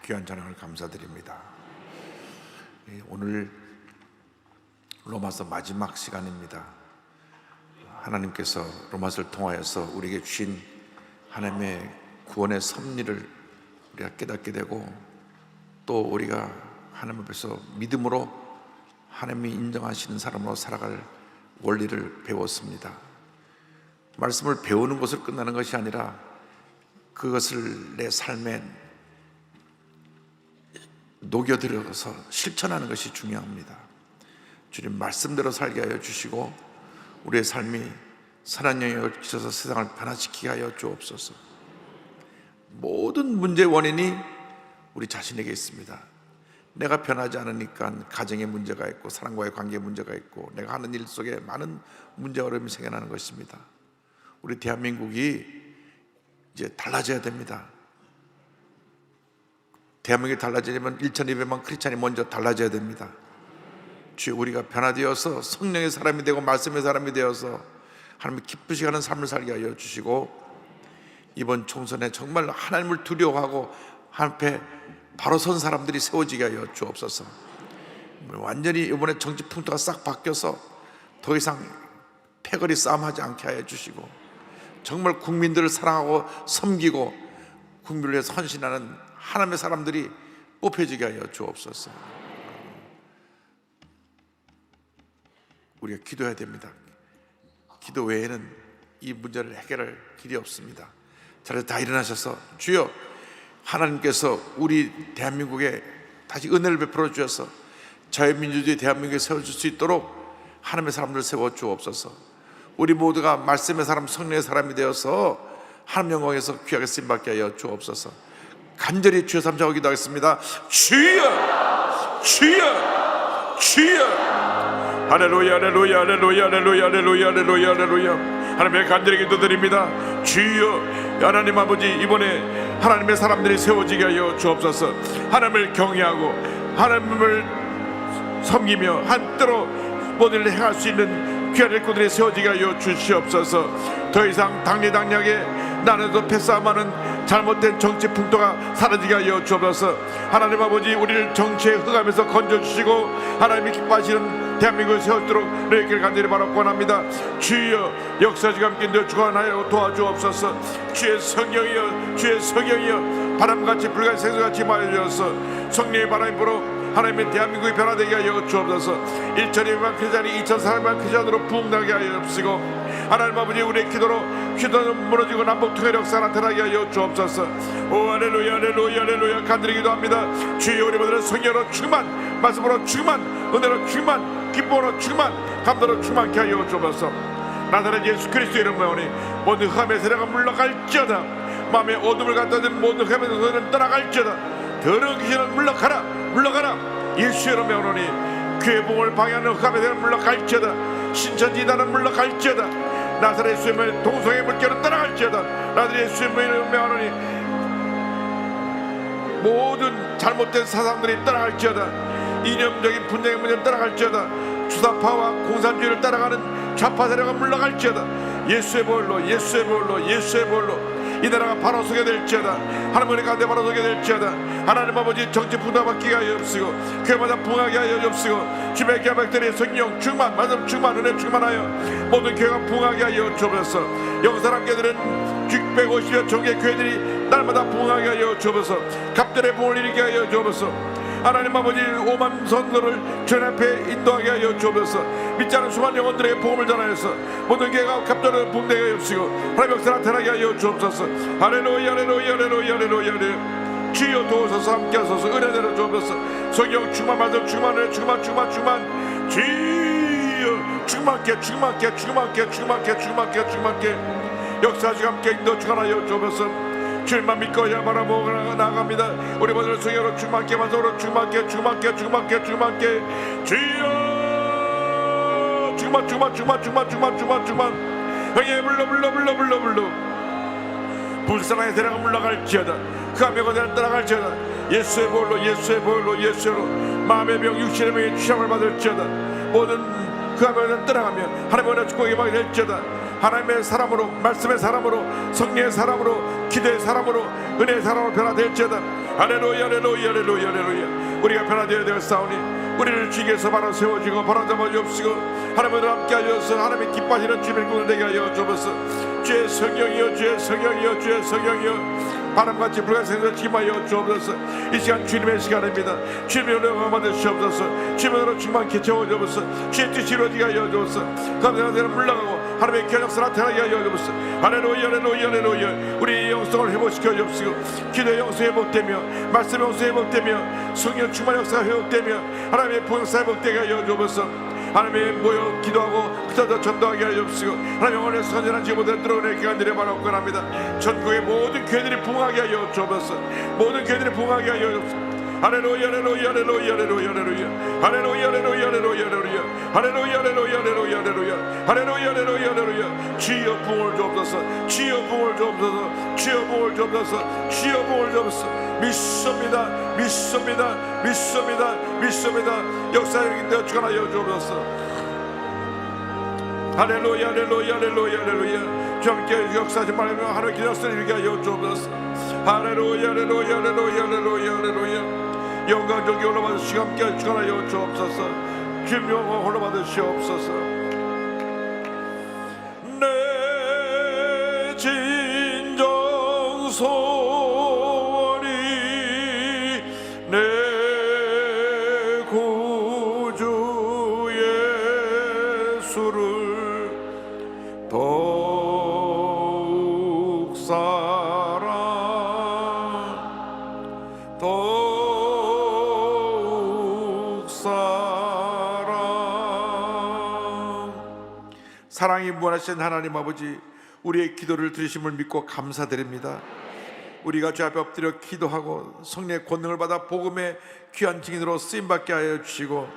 귀한 찬양을 감사드립니다. 오늘 로마서 마지막 시간입니다. 하나님께서 로마서를 통하여서 우리에게 주신 하나님의 구원의 섭리를 우리가 깨닫게 되고, 또 우리가 하나님 앞에서 믿음으로 하나님이 인정하시는 사람으로 살아갈 원리를 배웠습니다. 말씀을 배우는 것으로 끝나는 것이 아니라 그것을 내 삶에 녹여들여서 실천하는 것이 중요합니다. 주님 말씀대로 살게 하여 주시고, 우리의 삶이 선한 영역을 끼쳐서 세상을 변화시키게 하여 주옵소서. 모든 문제의 원인이 우리 자신에게 있습니다. 내가 변하지 않으니까 가정에 문제가 있고, 사람과의 관계에 문제가 있고, 내가 하는 일 속에 많은 문제 어려움이 생겨나는 것입니다. 우리 대한민국이 이제 달라져야 됩니다. 대한민국이 달라지려면 1200만 크리스찬이 먼저 달라져야 됩니다. 주여, 우리가 변화되어서 성령의 사람이 되고 말씀의 사람이 되어서 하나님을 기쁘시게 하는 삶을 살게 하여 주시고, 이번 총선에 정말 하나님을 두려워하고 하나님 앞에 바로 선 사람들이 세워지게 하여 주옵소서. 완전히 이번에 정치 풍토가 싹 바뀌어서 더 이상 패거리 싸움하지 않게 하여 주시고, 정말 국민들을 사랑하고 섬기고 국민을 위해서 헌신하는 하나님의 사람들이 뽑혀지게 하여 주옵소서. 우리가 기도해야 됩니다. 기도 외에는 이 문제를 해결할 길이 없습니다. 자, 다 일어나셔서, 주여, 하나님께서 우리 대한민국에 다시 은혜를 베풀어 주셔서 자유민주주의 대한민국에 세워줄 수 있도록 하나님의 사람들을 세워 주옵소서. 우리 모두가 말씀의 사람, 성령의 사람이 되어서 하나님 영광에서 귀하게 쓰임받게 하여 주옵소서. 간절히 주여 삼자고 기도하겠습니다. 주여, 주여, 주여. 할렐루야, 할렐루야, 할렐루야, 할렐루야, 할렐루야, 할렐루야, 할렐루야. 하나님의 간절히 기도드립니다. 주여, 하나님 아버지, 이번에 하나님의 사람들이 세워지게 하여 주옵소서. 하나님을 경외하고 하나님을 섬기며 한때로 모든 일을 행할 수 있는 귀한 일꾼들이 세워지게 하여 주시옵소서. 더 이상 당리당략에 나눠서 패싸움하는 잘못된 정치 풍토가 사라지게 하여 주옵소서. 하나님 아버지, 우리를 정치의 흑암에서 건져주시고 하나님이 기뻐하시는 대한민국을 세우도록 너희를 간절히 바라고 원합니다. 주여, 역사지가 함께 주관하여 도와주옵소서. 주의 성령이여, 주의 성령이여, 바람같이 불같이 생수같이 말려주셔서 성령의 바람이 불어 하나님의 대한민국이 변화되게 하여 주옵소서. 1,200만 크리스찬이 2,400만 크리스찬으로 부흥나게 하여 주시고, 하나님 아버지, 우리의 기도로 기도는 무너지고 남북 통일 역사가 나타나게 하여 주옵소서. 오 할렐루야, 할렐루야, 할렐루야. 간절히 기도합니다. 주여, 우리 모두는 성령으로 충만, 말씀으로 충만, 은혜로 충만, 기쁨으로 충만, 감동으로 충만케 하여 주옵소서. 나사렛 예수 그리스도 이름으로 오니 모든 흑암의 세력은 물러갈지어다. 마음의 어둠을 갖다 준 모든 흑암의 세력은 떠나갈지어다. 더러운 귀신은 물러가라, 물러가라. 예수 이름으로 오니 교회 복음을 방해하는 흑암의 세력은 물러갈지어다. 신천지단은 물러갈지어다. 나사렛 예수님의 동성애 물결은 떠나갈지어다. 나사렛 예수님의 이름으로 오니 모든 잘못된 사상들이 떠나갈지어다. 이념적인 분쟁의 문제는 떠나갈지어다. 주사파와 공산주의를 따라가는 좌파 세력은 물러갈지어다. 예수의 보혈로, 예수의 보혈로, 예수의 보혈로 이 나라가 바로 서게 될지어다. 하나님의 가운데 바로 서게 될지어다. 하나님 아버지, 정치 분화 받기가 하여 주시고 교회마다 붕하게 하여 주시고, 주의 교회백들의 성령 충만, 말씀 충만, 은혜 충만하여 모든 교회가 붕하게 하여 주옵소서. 영사람교들은 650여 종교 교회들이 날마다 붕하게 하여 주옵소서. 갑절의 붕을 일으키게 하여 주옵소서. 하나님 아버지, 5만 선거를 주님 앞에 인도하게 하여 주옵소서. 믿지 않은 수많은 영혼들에게 복음을 전하여서 모든 교회가 갑절을 붕대게 하여 주시고 하나님 역사 나타나게 하여 주옵소서. 할렐루야, 할렐루야, 할렐루야, 할렐루야. 주여 도우소서. 함께 하소서. 은혜 내려 주옵소서. 성령 충만, 말씀 충만, 은혜 충만, 충만, 충만. 주여 충만케, 충만케, 충만케, 충만케, 충만케, 충만케. 역사지가 함께 인도 주관하여 주옵소서. 주님만 믿고 바라보고 나아갑니다. 우리 모두를 성령으로 충만케, 말씀으로 충만케, 충만케, 충만케, 충만케. 주여 충만, 충만, 충만, 충만, 충만, 충만, 충만. 형의 불러, 불러, 불러, 불러, 불러. 불쌍하게 데려가 물러갈지어다. 그 앞에 거대를 떠나갈지어다. 예수의 보혈로, 예수의 보혈로, 예수로 마음의 병, 육신의 병에 취함을 받을지어다. 모든 그 앞에 떠나가면 하나님의 은혜 축복이 임하게 될지어다. 하나님의 사람으로, 말씀의 사람으로, 성령의 사람으로 기대의 사람으로 은혜의 사람으로 변화될지어다. 할렐루야 할렐루야 할렐루야 할렐루야. 우리가 변화되어야 될 싸우니 우리를 주께서 바로 세워주고 바로 잡아주옵시고 하나님을 함께 하여서 하나님의 기뻐하시는 주님의 꿈을 되게 하여 주옵소서. 주의 성령이여 주의 성령이여 주의 성령이여 바람같이 불가사의를 임하여 주옵소서. 이 시간 주님의 시간입니다. 주님의 은혜를 받으시옵소서. 주님의 은혜로 충만케 채워주옵소서. 주의 뜻이 이루어지게 하여 주옵소서. 감사한 대로 물러가고 하나님의 기억력사 나타나게 하여 주옵소서. 할렐루야 할렐루야 할렐루야. 우리의 영성을 회복시켜 주옵시고 기도의 영성 회복되며 말씀의 영성 회복되며 성령 충만 역사가 회복되며 하나님의 보역사 회복되게 하여 주옵소서. 하나님의 모여 기도하고 그저도 전도하게 하여 주옵시고 하나님의 영원의 선전한 지금부터 들어오는 기간들이 바로 권합니다. 전국의 모든 교회들이 부흥하게 하여 주옵소서. 모든 교회들이 부흥하게 하여 주옵소서. 할렐루야 할렐루야 할렐루야 할렐루야 할렐루야 할렐루야 할렐루야 할렐루야 할렐루야 할렐루야 할렐루야 할렐루야 할렐루야 할렐루야 할렐루야. 주여 부흥을 주옵소서. 주여 부흥을 주옵소서. 주여 부흥을 주옵소서. 주여 부흥을 주옵소서. 믿습니다 믿습니다 믿습니다 믿습니다. 역사에 되어 주관하여 주옵소서. 할렐루야 할렐루야 할렐루야 할렐루야. 주 함께 역사하지 말며 하나님의 기도를 이루게 하여 주옵소서. 할렐루야 할렐루야 할렐루야 할렐루야 할렐루야. 영광 존귀 올라받으시고 함께 주관하여 주옵소서. 주님 영광 올라받으시옵소서. 내 진정 소원이 내 구주 예수를 더욱 사랑 사랑이 무한하신 하나님 아버지, 우리의 기도를 들으심을 믿고 감사드립니다. 우리가 주 앞에 엎드려 기도하고 성령의 권능을 받아 복음의 귀한 증인으로 쓰임받게 하여 주시고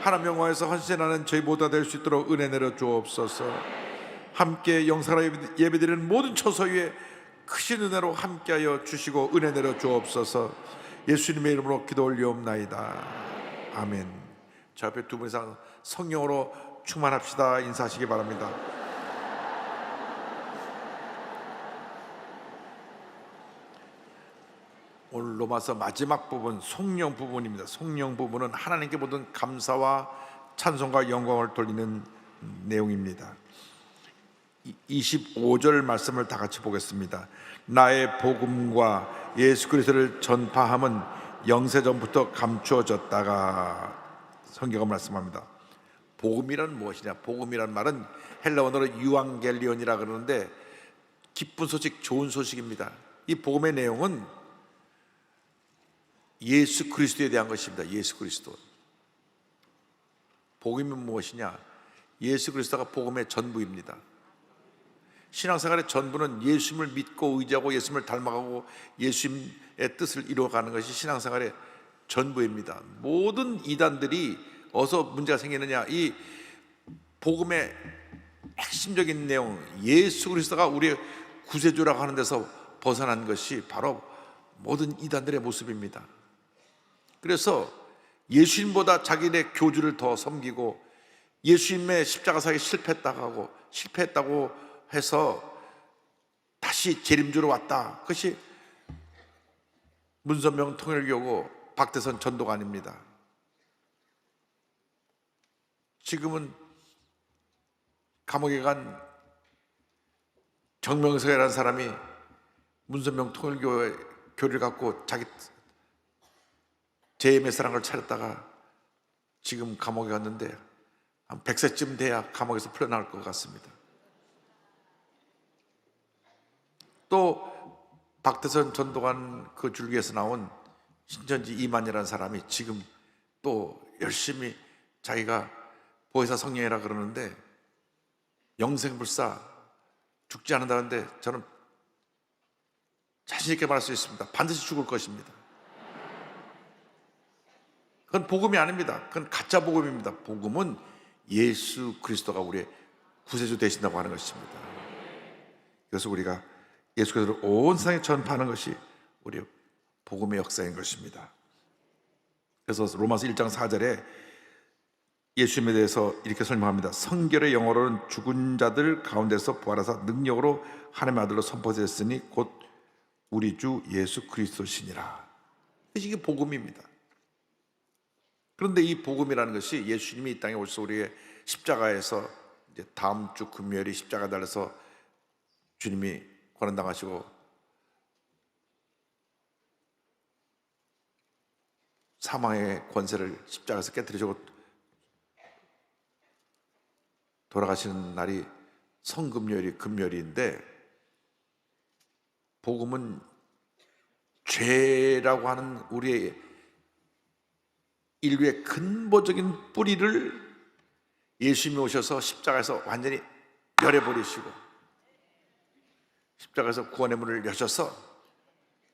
하나님 영광에서 헌신하는 저희 모두가 될 수 있도록 은혜 내려 주옵소서. 함께 영상으로 예배드리는 모든 처소 위에 크신 은혜로 함께하여 주시고 은혜 내려 주옵소서. 예수님의 이름으로 기도 올리옵나이다. 아멘. 저 앞에 두 분 이상 성령으로 충만합시다. 인사하시기 바랍니다. 오늘 로마서 마지막 부분 성령 부분입니다. 성령 부분은 하나님께 모든 감사와 찬송과 영광을 돌리는 내용입니다. 25절 말씀을 다 같이 보겠습니다. 나의 복음과 예수 그리스도를 전파함은 영세전부터 감추어졌다가 성경은 말씀합니다. 복음이란 무엇이냐? 복음이란 말은 헬라어로 유앙겔리온이라 그러는데 기쁜 소식, 좋은 소식입니다. 이 복음의 내용은 예수 그리스도에 대한 것입니다. 예수 그리스도. 복음이 무엇이냐? 예수 그리스도가 복음의 전부입니다. 신앙생활의 전부는 예수님을 믿고 의지하고 예수님을 닮아가고 예수님의 뜻을 이루어가는 것이 신앙생활의 전부입니다. 모든 이단들이 어디서 문제가 생기느냐? 이 복음의 핵심적인 내용, 예수 그리스도가 우리의 구세주라고 하는 데서 벗어난 것이 바로 모든 이단들의 모습입니다. 그래서 예수님보다 자기네 교주를 더 섬기고 예수님의 십자가사에 실패했다고 해서 다시 재림주로 왔다. 그것이 문선명 통일교고 박대선 전도가 아닙니다. 지금은 감옥에 간 정명석이라는 사람이 문선명 통일교의 교리를 갖고 자기 재임의 사랑을 차렸다가 지금 감옥에 갔는데 한 100세쯤 돼야 감옥에서 풀려나올 것 같습니다. 또 박대선 전도관 그 줄기에서 나온 신천지 이만이라는 사람이 지금 또 열심히 자기가 보혜사 성령이라 그러는데 영생불사 죽지 않는다는데 저는 자신 있게 말할 수 있습니다. 반드시 죽을 것입니다. 그건 복음이 아닙니다. 그건 가짜 복음입니다. 복음은 예수 그리스도가 우리의 구세주 되신다고 하는 것입니다. 그래서 우리가 예수 그리스도를 온 세상에 전파하는 것이 우리의 복음의 역사인 것입니다. 그래서 로마서 1장 4절에 예수님에 대해서 이렇게 설명합니다. 성결의 영어로는 죽은 자들 가운데서 부활하사 능력으로 하나님의 아들로 선포되었으니 곧 우리 주 예수 그리스도시니라. 이게 복음입니다. 그런데 이 복음이라는 것이 예수님이 이 땅에 오셔서 우리의 십자가에서 이제 다음 주 금요일이 십자가 달려서 주님이 고난당하시고 사망의 권세를 십자가에서 깨뜨리시고 돌아가시는 날이 성금요일이 금요일인데, 복음은 죄라고 하는 우리의 인류의 근본적인 뿌리를 예수님이 오셔서 십자가에서 완전히 열어버리시고 십자가에서 구원의 문을 여셔서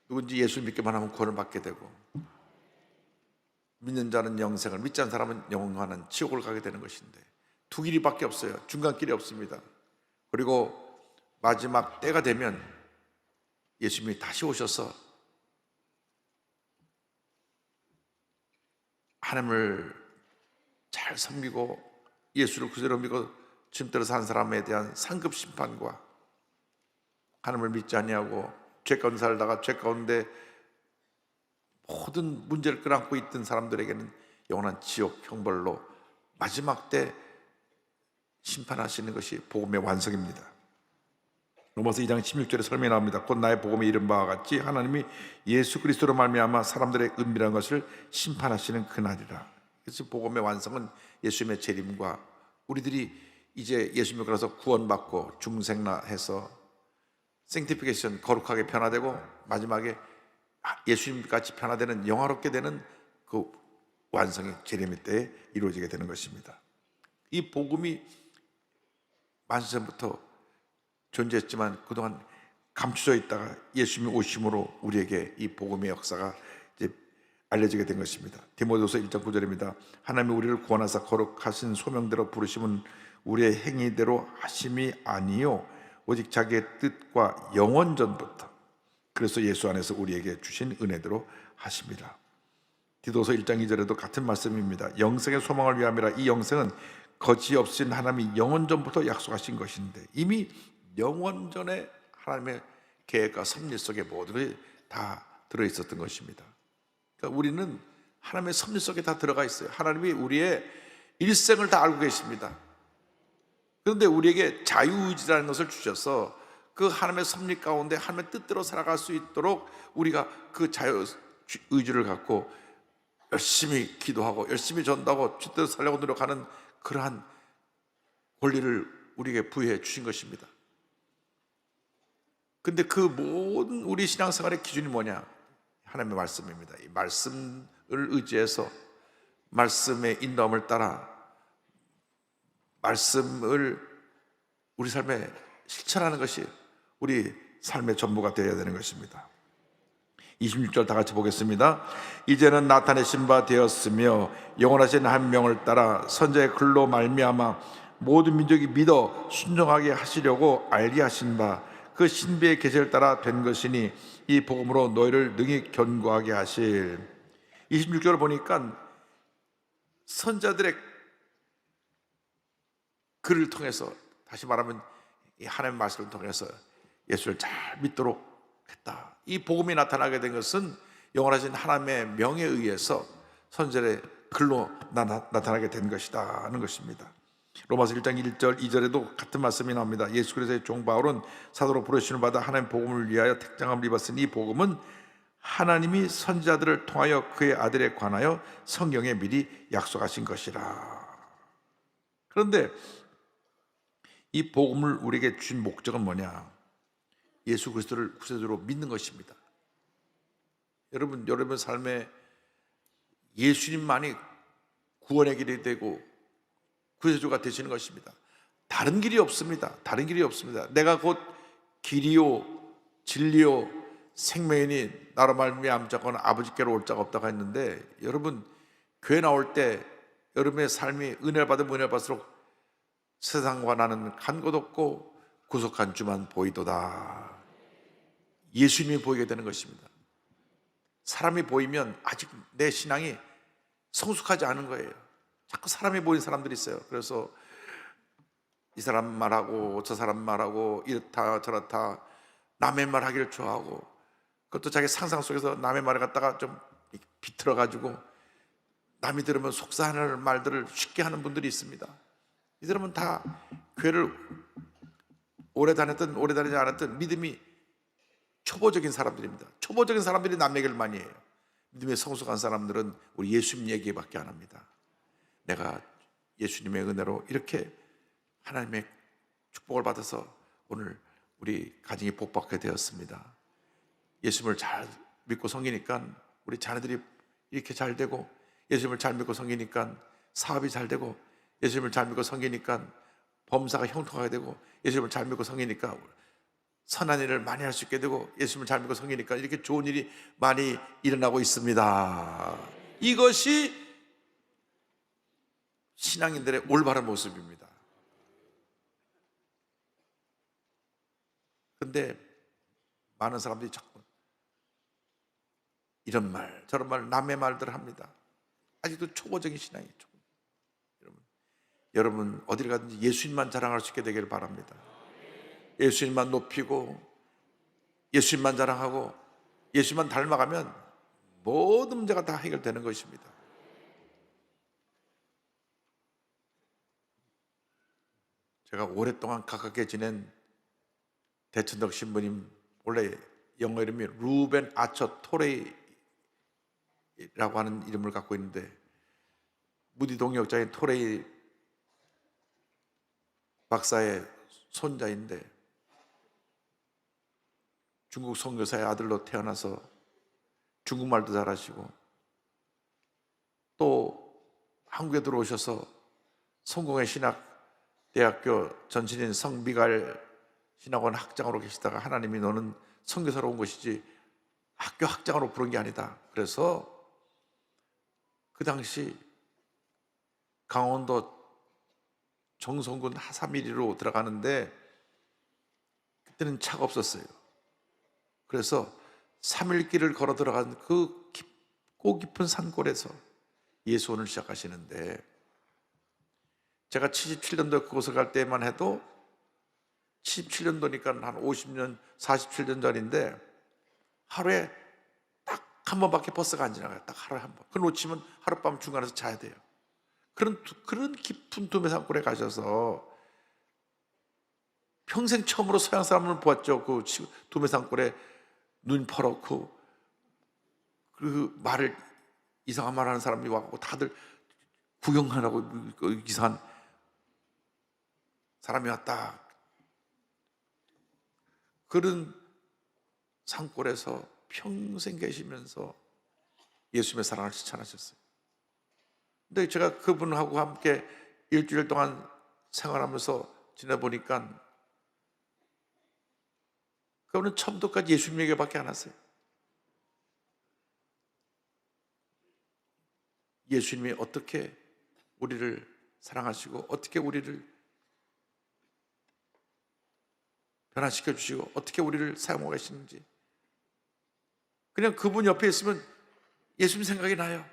누군지 예수 믿기만 하면 구원을 받게 되고, 믿는 자는 영생을, 믿지 않는 사람은 영원한 지옥을 가게 되는 것인데, 두 길이밖에 없어요. 중간길이 없습니다. 그리고 마지막 때가 되면 예수님이 다시 오셔서 하나님을 잘 섬기고 예수를 그대로 믿고 주님대로 사는 사람에 대한 상급 심판과, 하나님을 믿지 아니하고 죄 가운데 살다가 죄 가운데 모든 문제를 끌어안고 있던 사람들에게는 영원한 지옥 형벌로 마지막 때 심판하시는 것이 복음의 완성입니다. 로마서 2장 16절에 설명이 나옵니다. 곧 나의 복음에 이른 바와 같이 하나님이 예수 그리스도로 말미암아 사람들의 은밀한 것을 심판하시는 그날이라. 그래서 복음의 완성은 예수님의 재림과 우리들이 이제 예수 믿고 나서 구원받고 중생나해서 생티피케이션, 거룩하게 변화되고 마지막에 예수님같이 변화되는, 영화롭게 되는 그 완성이 재림의 때에 이루어지게 되는 것입니다. 이 복음이 만세전부터 존재했지만 그동안 감춰져 있다가 예수님이 오심으로 우리에게 이 복음의 역사가 이제 알려지게 된 것입니다. 디모데후서 1장 9절입니다. 하나님이 우리를 구원하사 거룩하신 소명대로 부르심은 우리의 행위대로 하심이 아니요 오직 자기의 뜻과 영원전부터 그래서 예수 안에서 우리에게 주신 은혜대로 하십니다. 디도서 1장 2절에도 같은 말씀입니다. 영생의 소망을 위함이라. 이 영생은 거짓 없인 하나님이 영원전부터 약속하신 것인데, 이미 영원전에 하나님의 계획과 섭리 속에 모든 것이 다 들어있었던 것입니다. 그러니까 우리는 하나님의 섭리 속에 다 들어가 있어요. 하나님이 우리의 일생을 다 알고 계십니다. 그런데 우리에게 자유의지라는 것을 주셔서 그 하나님의 섭리 가운데 하나님의 뜻대로 살아갈 수 있도록 우리가 그 자유의지를 갖고 열심히 기도하고 열심히 전도하고 뜻대로 살려고 노력하는 그러한 권리를 우리에게 부여해 주신 것입니다. 근데 그 모든 우리 신앙생활의 기준이 뭐냐? 하나님의 말씀입니다. 이 말씀을 의지해서 말씀의 인도함을 따라 말씀을 우리 삶에 실천하는 것이 우리 삶의 전부가 되어야 되는 것입니다. 26절 다 같이 보겠습니다. 이제는 나타내신 바 되었으며 영원하신 한 명을 따라 선자의 글로 말미암아 모든 민족이 믿어 순종하게 하시려고 알게 하신 바 그 신비의 계시를 따라 된 것이니 이 복음으로 너희를 능히 견고하게 하실. 26절을 보니까 선자들의 글을 통해서, 다시 말하면 이 하나님의 말씀을 통해서 예수를 잘 믿도록 했다. 이 복음이 나타나게 된 것은 영원하신 하나님의 명에 의해서 선자의 글로 나타나게 된 것이다 하는 것입니다. 로마서 1장 1절 2절에도 같은 말씀이 나옵니다. 예수 그리스도의 종 바울은 사도로 부르심을 받아 하나님의 복음을 위하여 택장함을 입었으니 이 복음은 하나님이 선지자들을 통하여 그의 아들에 관하여 성경에 미리 약속하신 것이라. 그런데 이 복음을 우리에게 준 목적은 뭐냐? 예수 그리스도를 구세주로 믿는 것입니다. 여러분 삶에 예수님만이 구원의 길이 되고 구세주가 되시는 것입니다. 다른 길이 없습니다. 다른 길이 없습니다. 내가 곧 길이요 진리요 생명이니 나로 말미암아 자고는 아버지께로 올 자가 없다고 했는데, 여러분 교회 나올 때 여러분의 삶이 은혜를 받으면 은혜를 받을수록 세상과 나는 간 곳 없고 구속한 주만 보이도다. 예수님이 보이게 되는 것입니다. 사람이 보이면 아직 내 신앙이 성숙하지 않은 거예요. 자꾸 사람이 보이는 사람들이 있어요. 그래서 이 사람 말하고 저 사람 말하고 이렇다 저렇다 남의 말 하기를 좋아하고 그것도 자기 상상 속에서 남의 말을 갖다가 좀 비틀어 가지고 남이 들으면 속상하는 말들을 쉽게 하는 분들이 있습니다. 이 사람은 다 교회를 오래 다녔든 오래 다니지 않았든 믿음이 초보적인 사람들입니다. 초보적인 사람들이 남 얘기를 많이 해요. 믿음의 성숙한 사람들은 우리 예수님 얘기밖에 안 합니다. 내가 예수님의 은혜로 이렇게 하나님의 축복을 받아서 오늘 우리 가정이 복받게 되었습니다. 예수님을 잘 믿고 섬기니까 우리 자녀들이 이렇게 잘 되고, 예수님을 잘 믿고 섬기니까 사업이 잘 되고, 예수님을 잘 믿고 섬기니까 범사가 형통하게 되고, 예수님을 잘 믿고 섬기니까 선한 일을 많이 할 수 있게 되고, 예수님을 잘 믿고 섬기니까 이렇게 좋은 일이 많이 일어나고 있습니다. 이것이 신앙인들의 올바른 모습입니다. 그런데 많은 사람들이 자꾸 이런 말 저런 말 남의 말들을 합니다. 아직도 초보적인 신앙이죠. 여러분 어디를 가든지 예수님만 자랑할 수 있게 되기를 바랍니다. 예수님만 높이고 예수님만 자랑하고 예수님만 닮아가면 모든 문제가 다 해결되는 것입니다. 제가 오랫동안 가깝게 지낸 대천덕 신부님, 원래 영어 이름이 루벤 아처 토레이라고 하는 이름을 갖고 있는데, 무디 동역자인 토레이 박사의 손자인데 중국 선교사의 아들로 태어나서 중국말도 잘하시고 또 한국에 들어오셔서 성공회 신학대학교 전신인 성미갈 신학원 학장으로 계시다가 하나님이 너는 선교사로 온 것이지 학교 학장으로 부른 게 아니다. 그래서 그 당시 강원도 정선군 하사미리로 들어가는데 그때는 차가 없었어요. 그래서 3일 길을 걸어 들어간 그 깊고 깊은 산골에서 예수원을 시작하시는데, 제가 77년도 그곳을 갈 때만 해도 77년도니까 한 50년, 47년 전인데 하루에 딱 한 번밖에 버스가 안 지나가요. 딱 하루에 한 번. 그 놓치면 하룻밤 중간에서 자야 돼요. 그런 깊은 두메산골에 가셔서 평생 처음으로 서양 사람을 보았죠. 그 두메산골에 눈 퍼놓고 그 말을 이상한 말 하는 사람이 와갖고 다들 구경하라고 이상한 사람이 왔다. 그런 산골에서 평생 계시면서 예수님의 사랑을 실천하셨어요. 근데 제가 그분하고 함께 일주일 동안 생활하면서 지내보니까 그분은 처음부터까지 예수님 얘기밖에 안 하세요. 예수님이 어떻게 우리를 사랑하시고 어떻게 우리를 변화시켜 주시고 어떻게 우리를 사용하고 계시는지, 그냥 그분 옆에 있으면 예수님 생각이 나요.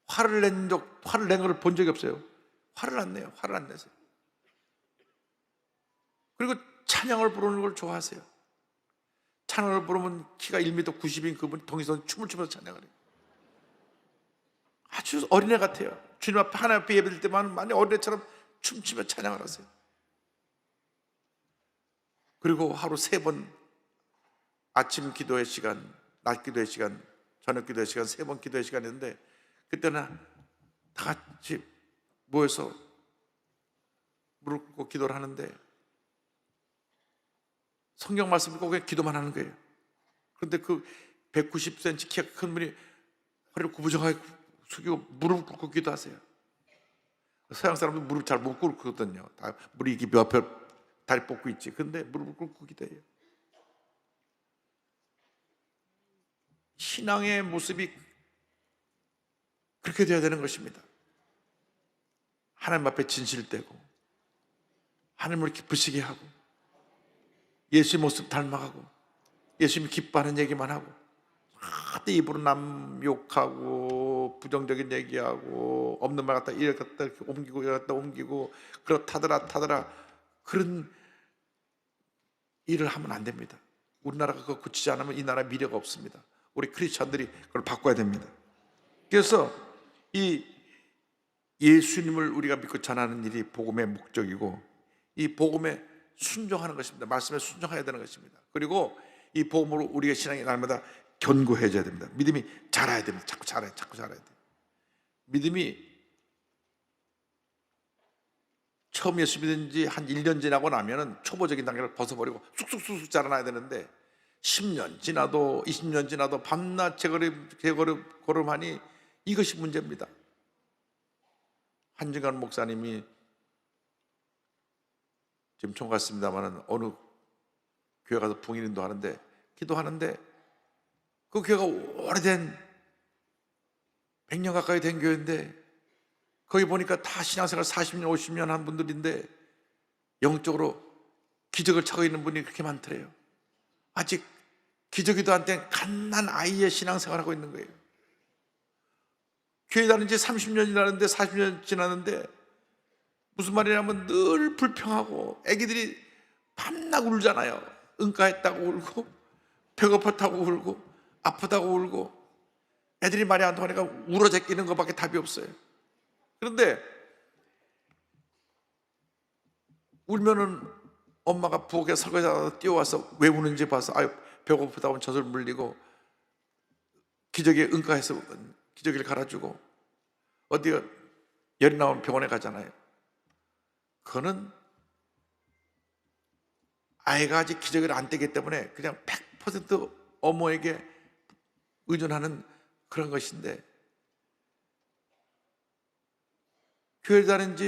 화를 낸 걸 본 적이 없어요. 화를 안 내요. 화를 안 내세요. 그리고 찬양을 부르는 걸 좋아하세요. 찬양을 부르면 키가 1m 90인 그분이 동에서 춤을 추면서 찬양을 해요. 아주 어린애 같아요. 주님 앞에 하나님 앞에 예배드릴 때만 많이 어린애처럼 춤추며 찬양을 하세요. 그리고 하루 3번 아침 기도의 시간, 낮 기도의 시간, 저녁 기도의 시간, 3번 기도의 시간이 있는데, 그때는 다 같이 모여서 무릎 꿇고 기도를 하는데 성경 말씀 읽고 그냥 기도만 하는 거예요. 그런데 그 190cm 키가 큰 분이 허리를 구부정하게 숙이고 무릎 꿇고 기도하세요. 서양 사람들 무릎 잘 못 꿇거든요. 다 무릎이 이렇게 옆에 다리 뻗고 있지. 근데 무릎을 꿇고 기도해요. 신앙의 모습이 그렇게 되어야 되는 것입니다. 하나님 앞에 진실되고 하나님을 기쁘시게 하고 예수의 모습 닮아가고 예수님이 기뻐하는 얘기만 하고, 하도 입으로 남 욕하고 부정적인 얘기하고 없는 말 갖다 이렇게 갖다 이렇게 옮기고 이렇게 갖다 옮기고 그렇다더라 그런 일을 하면 안 됩니다. 우리나라가 그거 고치지 않으면 이 나라 미래가 없습니다. 우리 크리스찬들이 그걸 바꿔야 됩니다. 그래서 이 예수님을 우리가 믿고 전하는 일이 복음의 목적이고, 이 복음에 순종하는 것입니다. 말씀에 순종해야 되는 것입니다. 그리고 이 복음으로 우리가 신앙이 날마다 견고해져야 됩니다. 믿음이 자라야 됩니다. 자꾸 자라야 돼요. 믿음이 처음 예수 믿은 지 한 1년 지나고 나면은 초보적인 단계를 벗어버리고 쑥쑥쑥쑥 자라나야 되는데, 10년 지나도 20년 지나도 밤낮 재걸음하니 이것이 문제입니다. 한중간 목사님이 지금 총 같습니다만은 어느 교회 가서 붕인도 하는데, 기도하는데, 그 교회가 오래된 100년 가까이 된 교회인데, 거기 보니까 다 신앙생활 40년 50년 한 분들인데 영적으로 기적을 찾고 있는 분이 그렇게 많더래요. 아직 기저귀도 안 뗀 갓난 아이의 신앙생활하고 있는 거예요. 교회 다닌 지 30년 지났는데, 40년 지났는데, 무슨 말이냐면 늘 불평하고, 애기들이 밤낮 울잖아요. 응가했다고 울고, 배고팠다고 울고, 아프다고 울고, 애들이 말이 안 통하니까 울어 제끼는 것밖에 답이 없어요. 그런데 울면은 엄마가 부엌에 설거지하다 뛰어와서 왜 우는지 봐서, 아유 배고프다고 젖을 물리고, 기저귀에 응가해서 기저귀를 갈아주고, 어디가 열이 나오면 병원에 가잖아요. 그거는 아이가 아직 기저귀를 안 떼기 때문에 그냥 100% 어머에게 의존하는 그런 것인데, 교회 다닌 지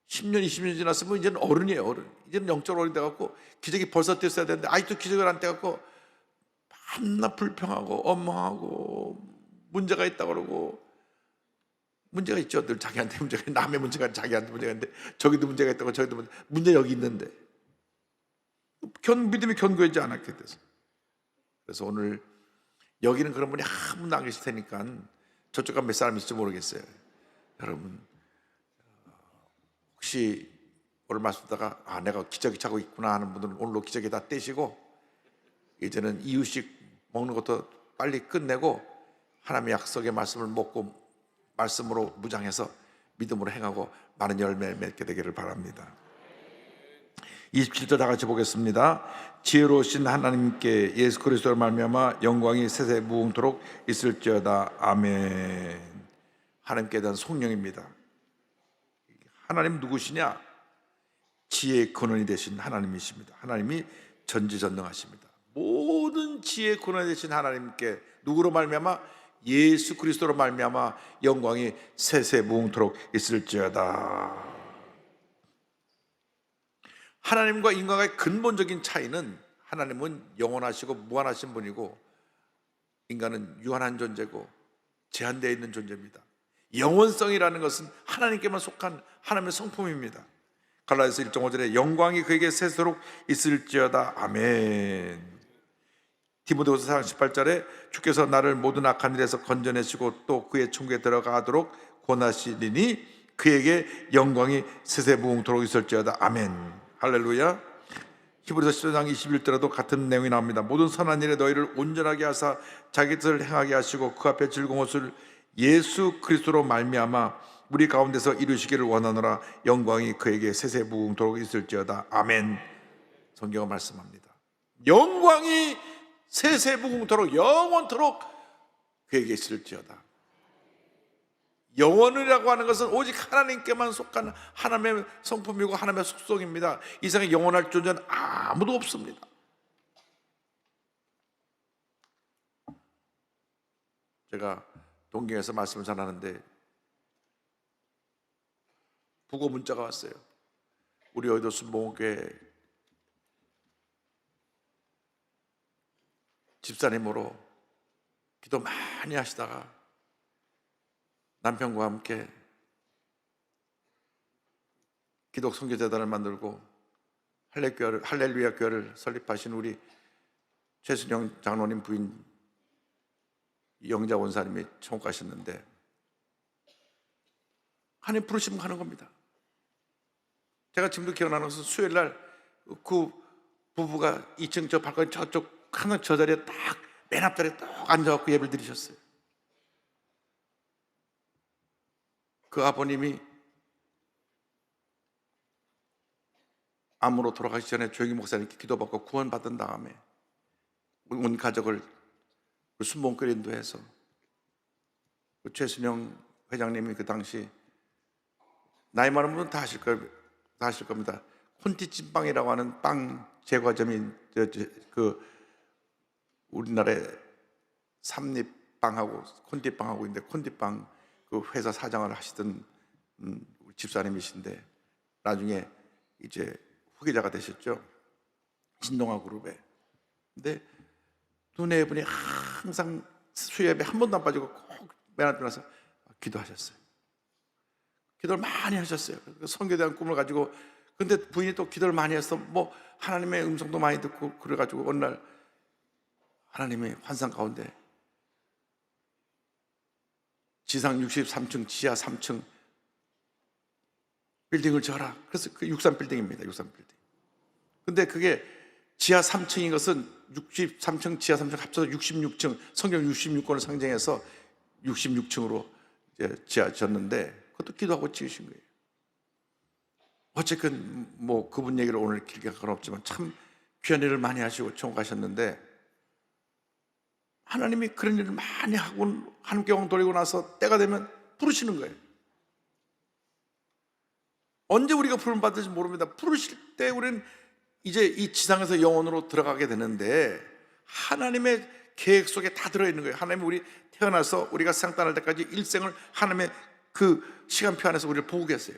10년, 20년 지났으면 이제는 어른이에요, 어른. 이제는 영적으로 어른이 돼갖고 기저귀 벌써 뗐어야 되는데 아직도 기저귀를 안 떼갖고 밤낮 불평하고 엄마하고 문제가 있다고 그러고. 문제가 있죠. 늘 자기한테 문제가 있는데, 남의 문제가 자기한테 문제가 있는데, 저기도 문제가 있다고 저기도 문제 여기 있는데 믿음이 견고하지 않았게 돼서. 그래서 오늘 여기는 그런 분이 한 분도 안 계실 테니까 저쪽 가몇 사람 있을지 모르겠어요. 여러분, 혹시 오늘 말씀 듣다가 내가 기저귀 차고 있구나 하는 분들은 오늘로 기저귀 다 떼시고, 이제는 이유식 먹는 것도 빨리 끝내고 하나님의 약속의 말씀을 먹고 말씀으로 무장해서 믿음으로 행하고 많은 열매를 맺게 되기를 바랍니다. 27절 다 같이 보겠습니다. 지혜로우신 하나님께 예수 그리스도로 말미암아 영광이 세세무궁토록 있을지어다. 아멘. 하나님께 대한 성령입니다. 하나님 누구시냐? 지혜의 근원이 되신 하나님이십니다. 하나님이 전지전능하십니다. 모든 지혜의 근원이 되신 하나님께 누구로 말미암아? 예수 그리스도로 말미암아 영광이 세세무궁토록 있을지어다. 하나님과 인간의 근본적인 차이는, 하나님은 영원하시고 무한하신 분이고 인간은 유한한 존재고 제한되어 있는 존재입니다. 영원성이라는 것은 하나님께만 속한 하나님의 성품입니다. 갈라디아서 1장 5절에 영광이 그에게 세세토록 있을지어다. 아멘. 디모데후서 4장 18절에 주께서 나를 모든 악한 일에서 건져내시고 또 그의 천국에 들어가도록 권하시리니 그에게 영광이 세세무궁토록 있을지어다. 아멘. 할렐루야. 히브리서 10장 21절에도 같은 내용이 나옵니다. 모든 선한 일에 너희를 온전하게 하사 자기 뜻을 행하게 하시고 그 앞에 즐거운 것을 예수 그리스도로 말미암아 우리 가운데서 이루시기를 원하노라. 영광이 그에게 세세무궁토록 있을지어다. 아멘. 성경은 말씀합니다. 영광이 세세무궁토록 영원토록 그에게 있을지어다. 영원이라고 하는 것은 오직 하나님께만 속한 하나님의 성품이고 하나님의 속성입니다. 이 세상에 영원할 존재는 아무도 없습니다. 제가 동경에서 말씀을 전하는데 부고 문자가 왔어요. 우리 여의도 순복음교회 집사님으로 기도 많이 하시다가 남편과 함께 기독 선교재단을 만들고 할렐루야 교회를 설립하신 우리 최순영 장로님 부인 영자 원사님이 천국 가셨는데, 하나님 부르시면 가는 겁니다. 제가 지금도 기억나는 것은 수요일 날 그 부부가 2층 저 발코니 저쪽 하나 저 자리에 딱 맨 앞자리에 딱 앉아갖고 예배를 드리셨어요. 그 아버님이 암으로 돌아가시기 전에 조영기 목사님께 기도받고 구원받은 다음에 온 가족을 순복음교회 인도해서 최순영 회장님이 그 당시 나이 많은 분은 다 아실 겁니다. 콘티찐빵이라고 하는 빵 제과점이 우리나라에 삼립빵하고 콘티빵하고 있는데 콘티빵 그 회사 사장을 하시던 집사님이신데 나중에 이제 후계자가 되셨죠. 신동아 그룹에. 근데 두네 분이 항상 수요예배 한 번도 안 빠지고 꼭 맨 앞에 나서 기도하셨어요. 기도를 많이 하셨어요. 선교에 대한 꿈을 가지고. 근데 부인이 또 기도를 많이 해서 뭐 하나님의 음성도 많이 듣고 그래가지고 어느 날 하나님의 환상 가운데 지상 63층 지하 3층 빌딩을 지어라. 그래서 그 63빌딩입니다. 63빌딩. 근데 그게 지하 3층인 것은 63층 지하 3층 합쳐서 66층, 성경 66권을 상징해서 66층으로 지어졌는데 그것도 기도하고 지으신 거예요. 어쨌든 뭐 그분 얘기를 오늘 길게 할 건 없지만 참 귀한 일을 많이 하시고 총각하셨는데 하나님이 그런 일을 많이 하고 한경을 돌리고 나서 때가 되면 부르시는 거예요. 언제 우리가 부름 받을지 모릅니다. 부르실 때 우리는 이제 이 지상에서 영혼으로 들어가게 되는데 하나님의 계획 속에 다 들어있는 거예요. 하나님이 우리 태어나서 우리가 세상 떠날 때까지 일생을 하나님의 그 시간표 안에서 우리를 보고 계세요.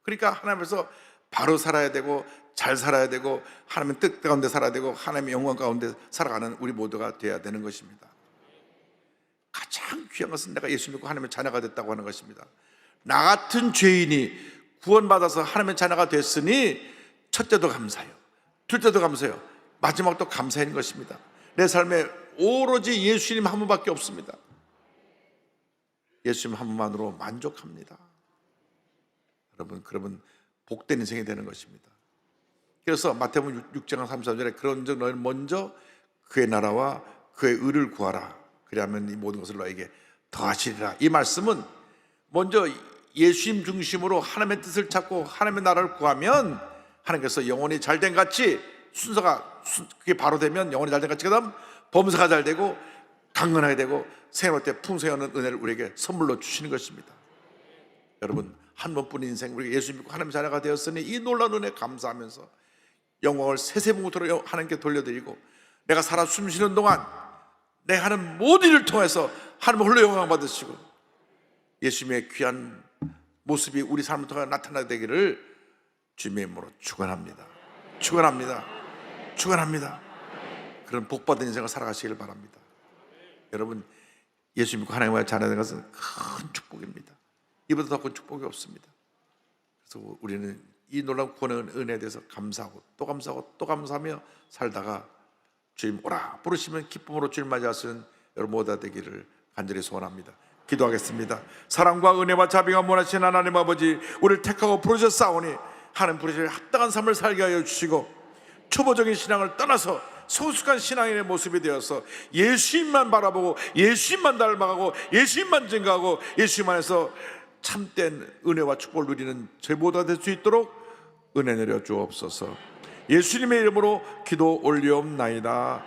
그러니까 하나님께서 바로 살아야 되고 잘 살아야 되고 하나님의 뜻 가운데 살아야 되고 하나님의 영광 가운데 살아가는 우리 모두가 되어야 되는 것입니다. 가장 귀한 것은 내가 예수 믿고 하나님의 자녀가 됐다고 하는 것입니다. 나 같은 죄인이 구원받아서 하나님의 자녀가 됐으니 첫째도 감사해요, 둘째도 감사해요, 마지막도 감사인 것입니다. 내 삶에 오로지 예수님 한 분밖에 없습니다. 예수님 한 분만으로 만족합니다. 여러분, 그러면 복된 인생이 되는 것입니다. 그래서 마태복음 6장 33절에 그런즉 너희는 먼저 그의 나라와 그의 의를 구하라. 그리하면 이 모든 것을 너에게 더하시리라. 이 말씀은 먼저 예수님 중심으로 하나님의 뜻을 찾고 하나님의 나라를 구하면 하나님께서 영혼이 잘된 같이 순서가 그게 바로 되면 영혼이 잘된 같이 그다음 범사가 잘 되고 강건하게 되고 생활 때 풍성한 은혜를 우리에게 선물로 주시는 것입니다. 여러분, 한 번뿐인 인생 우리가 예수 믿고 하나님 자녀가 되었으니 이 놀라운 은혜 감사하면서 영광을 세세무토록 하나님께 돌려드리고 내가 살아 숨쉬는 동안 내가 하는 모든 일을 통해서 하나님 홀로 영광 받으시고 예수님의 귀한 모습이 우리 삶을 통해 나타나게 되기를 주님의 이름으로 축원합니다. 축원합니다. 축원합니다. 그런 복받은 인생을 살아가시길 바랍니다. 여러분, 예수 믿고 하나님의 자녀된 것은 큰 축복입니다. 이보다 더 큰 축복이 없습니다. 그래서 우리는 이 놀라운 구원의 은혜에 대해서 감사하고 또 감사하고 또 감사하며 살다가 주님 오라 부르시면 기쁨으로 주님 맞이하시는 여러분 모두 되기를 간절히 소원합니다. 기도하겠습니다. 사랑과 은혜와 자비가 원하시는 하나님 아버지, 우리를 택하고 부르셨사오니 하나님 부르시는 합당한 삶을 살게 하여 주시고 초보적인 신앙을 떠나서 성숙한 신앙인의 모습이 되어서 예수님만 바라보고 예수님만 닮아가고 예수님만 증거하고 예수님 안에서 참된 은혜와 축복을 누리는 저희보다 될 수 있도록 은혜 내려 주옵소서. 예수님의 이름으로 기도 올리옵나이다.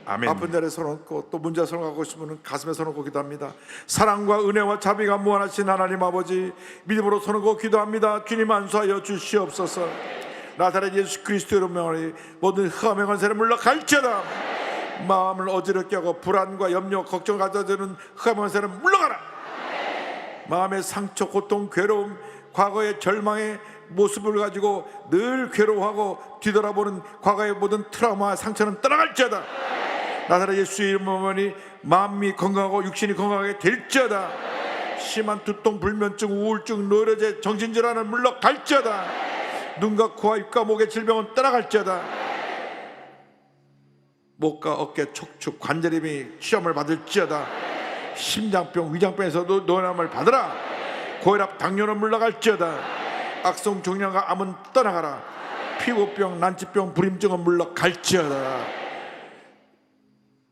아멘. 아픈 자리에 손 얹고 또 문제 설명하고 싶으면 가슴에 손 얹고 기도합니다. 사랑과 은혜와 자비가 무한하신 하나님 아버지, 믿음으로 손 얹고 기도합니다. 주님 안수하여 주시옵소서. 나사렛 예수 그리스도 이름으로 모든 흑암의 권세를 물러갈지어다. 마음을 어지럽게 하고 불안과 염려 걱정을 가져드는 흑암의 권세를 물러가라. 마음의 상처 고통 괴로움 과거의 절망의 모습을 가지고 늘 괴로워하고 뒤돌아보는 과거의 모든 트라우마 상처는 떠나갈지어다. 나사렛 예수의 이름으로 마음이 건강하고 육신이 건강하게 될지어다. 심한 두통 불면증 우울증 노이로제 정신질환은 물러갈지어다. 눈과 코와 입과 목의 질병은 떠나갈지어다. 목과 어깨 척추 관절염이 시험을 받을지어다. 심장병 위장병에서도 노염을 받으라. 고혈압 당뇨는 물러갈지어다. 악성 종양과 암은 떠나가라. 피부병, 난치병, 불임증은 물러갈지어다.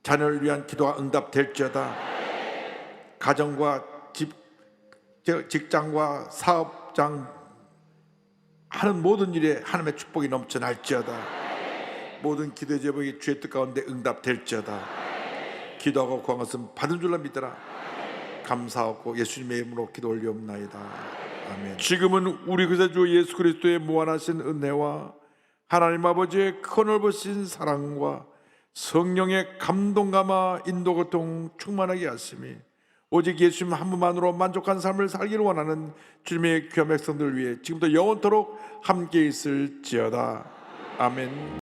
자녀를 위한 기도가 응답될지어다. 가정과 직장과 사업장 하는 모든 일에 하나님의 축복이 넘쳐날지어다. 모든 기도의 제목이 주의 뜻 가운데 응답될지어다. 기도하고 구한 것은 받은 줄로 믿으라. 감사하고 예수님의 이름으로 기도 올리옵나이다. 아멘. 지금은 우리 구세주 예수 그리스도의 무한하신 은혜와 하나님 아버지의 크넓으신 사랑과 성령의 감동감화 인도 고통 충만하게 하심이 오직 예수님 한 분만으로 만족한 삶을 살기를 원하는 주님의 귀한 백성들을 위해 지금부터 영원토록 함께 있을지어다. 아멘.